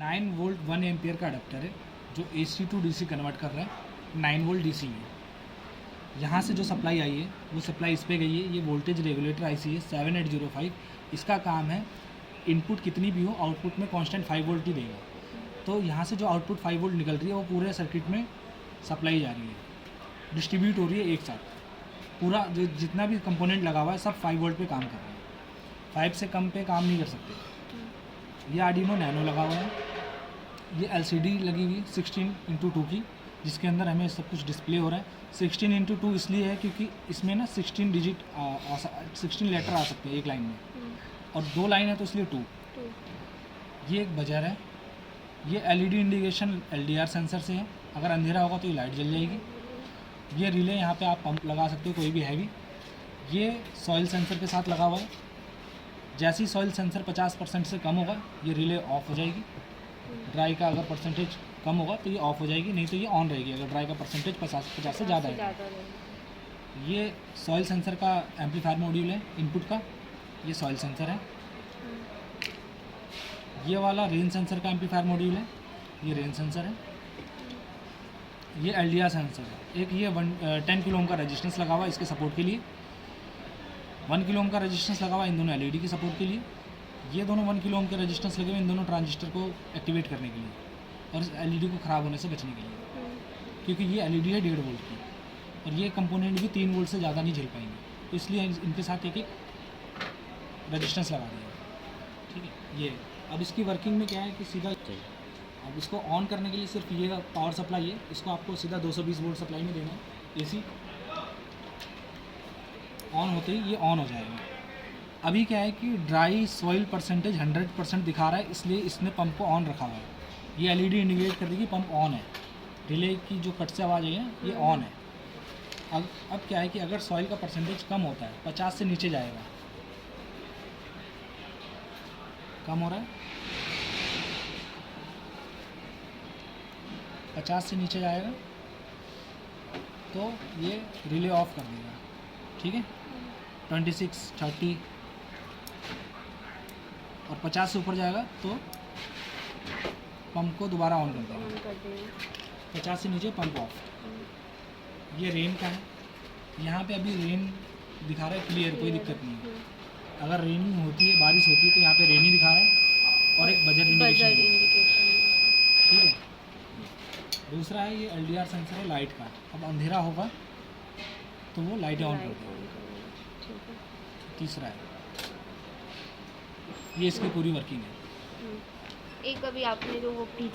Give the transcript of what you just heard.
9 volt 1 ampere का adapter है जो AC टू DC कन्वर्ट कर रहा है 9 वोल्ट DC में। यहाँ से जो सप्लाई आई है वो सप्लाई इस पे गई है। ये वोल्टेज रेगुलेटर IC है 7805। इसका काम है इनपुट कितनी भी हो आउटपुट में कांस्टेंट 5 वोल्ट ही देगा। तो यहाँ से जो आउटपुट 5 वोल्ट निकल रही है वो पूरे सर्किट में सप्लाई जा रही है, डिस्ट्रीब्यूट हो रही है एक साथ। पूरा जो जितना भी कंपोनेंट लगा हुआ है सब 5 वोल्ट पे काम कर रहे हैं, 5 से कम पे काम नहीं कर सकते। ये आर्डिनो नैनो लगा हुआ है। ये LCD लगी हुई 16x2 की, जिसके अंदर हमें सब कुछ डिस्प्ले हो रहा है। 16x2 इसलिए है क्योंकि इसमें ना 16 लेटर आ सकते हैं एक लाइन में, और 2 लाइन है तो इसलिए 2। ये एक बजर है। ये LED इंडिकेशन LDR सेंसर से है, अगर अंधेरा होगा तो ये लाइट जल जाएगी। ये रिले यहाँ पे आप पंप लगा सकते हो कोई भी हैवी। ये सॉइल सेंसर के साथ लगा हुआ है। जैसे ही सॉइल सेंसर 50% से कम होगा ये रिले ऑफ हो जाएगी। ड्राई का अगर परसेंटेज कम होगा तो ये ऑफ हो जाएगी, नहीं तो ये ऑन रहेगी अगर ड्राई का परसेंटेज 50 से ज़्यादा है। ये सॉइल सेंसर का एम्पलीफायर मॉड्यूल है इनपुट का। ये सॉइल सेंसर है। ये वाला रेन सेंसर का एम्पलीफायर मॉड्यूल है। ये रेन सेंसर है। ये LDR सेंसर है। एक ये 10 किलो ओम का रेजिस्टेंस लगा हुआ है इसके सपोर्ट के लिए। 1 किलो ओम का रेजिस्टेंस लगा हुआ है इन दोनों LED की सपोर्ट के लिए। ये दोनों 1 किलो ओम के रेजिस्टेंस लगे हुए इन दोनों ट्रांजिस्टर को एक्टिवेट करने के लिए और इस LED को ख़राब होने से बचने के लिए, क्योंकि ये LED है 1.5 वोल्ट की और ये कंपोनेंट भी 3 वोल्ट से ज़्यादा नहीं झेल पाएंगे, तो इसलिए इनके साथ एक रेजिस्टेंस लगा दिया। ठीक है। ये अब इसकी वर्किंग में क्या है कि सीधा अब इसको ऑन करने के लिए सिर्फ ये पावर सप्लाई है, इसको आपको सीधा 220 वोल्ट सप्लाई में देना है। AC ऑन होते ही ये ऑन हो जाएगा। अभी क्या है कि ड्राई सॉइल परसेंटेज 100% दिखा रहा है, इसलिए इसने पंप को ऑन रखा हुआ है। ये LED इंडिकेट कर देगी पंप ऑन है। रिले की जो कट से आवाज़ आई है ये ऑन है। अब क्या है कि अगर सॉइल का परसेंटेज कम होता है 50 से नीचे जाएगा, कम हो रहा है 50 से नीचे जाएगा तो ये रिले ऑफ कर देगा। ठीक है। 26, 30 और 50 से ऊपर जाएगा तो पंप को दोबारा ऑन कर देगा। 50 से नीचे पंप ऑफ। ये रेन का है। यहाँ पे अभी रेन दिखा रहा है क्लियर, कोई दिक्कत नहीं है। अगर रेनिंग होती है, बारिश होती है तो यहाँ पे रेनी दिखा रहा है और एक बजट इंडिकेशन। ठीक है। दूसरा है ये LDR सेंसर है लाइट का। अब अंधेरा होगा तो वो लाइटें ऑन कर देगा। तीसरा है ये इसकी पूरी वर्किंग है। एक अभी आपने जो वो पीछे